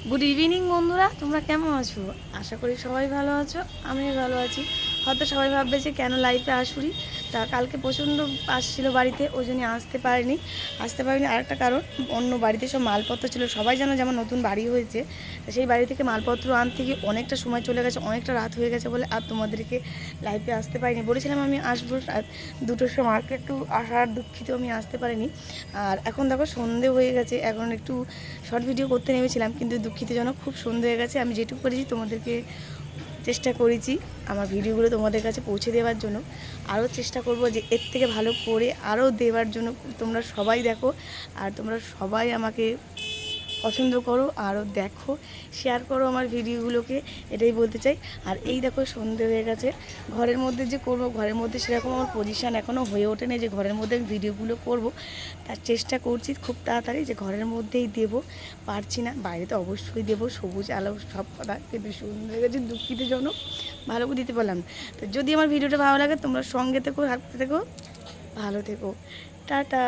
Good evening বন্ধুরা, তোমরা কেমন আছো? আশা করি সবাই ভালো আছো, আমিও ভালো আছি। হয়তো সবাই ভাববে যে কেন লাইফে আসুরি। তা কালকে প্রচণ্ড আসছিল বাড়িতে, ওই জন্য আসতে পারিনি আরেকটা কারণ, অন্য বাড়িতে সব মালপত্র ছিল। সবাই জানো যেমন নতুন বাড়ি হয়েছে, সেই বাড়ি থেকে মালপত্র আনতে গিয়ে অনেকটা সময় চলে গেছে, অনেকটা রাত হয়ে গেছে বলে আর তোমাদেরকে লাইফে আসতে পারিনি। বলেছিলাম আমি আসবো রাত 2টোর সময়, একটু আসার দুঃখিত আমি আসতে পারিনি। আর এখন দেখো সন্ধে হয়ে গেছে, এখন একটু শর্ট ভিডিও করতে নেমেছিলাম, কিন্তু দুঃখিতজনক খুব সন্ধে হয়ে গেছে। আমি যেটুকু করেছি তোমাদেরকে চেষ্টা করেছি আমার ভিডিওগুলো তোমাদের কাছে পৌঁছে দেওয়ার জন্য। আরও চেষ্টা করব যে এর থেকে ভালো করে আরও দেওয়ার জন্য। তোমরা সবাই দেখো আর তোমরা সবাই আমাকে পছন্দ করো, আরও দেখো, শেয়ার করো আমার ভিডিওগুলোকে, এটাই বলতে চাই। আর এই দেখো সন্ধে হয়ে গেছে, ঘরের মধ্যে যে করব, ঘরের মধ্যে সেরকম আমার পজিশান এখনও হয়ে ওঠেনি যে ঘরের মধ্যে আমি ভিডিওগুলো করব। তার চেষ্টা করছি খুব তাড়াতাড়ি যে ঘরের মধ্যেই দেবো, পারছি না। বাইরে তো অবশ্যই দেবো, সবুজ আলো সব কথা, কিন্তু সুন্দর হয়ে গেছে, দুঃখিতজনক ভালো করে দিতে পারলাম না। তো যদি আমার ভিডিওটা ভালো লাগে তোমরা সঙ্গে থেকো, হাঁটতে থেকো, ভালো থেকো, টাটা।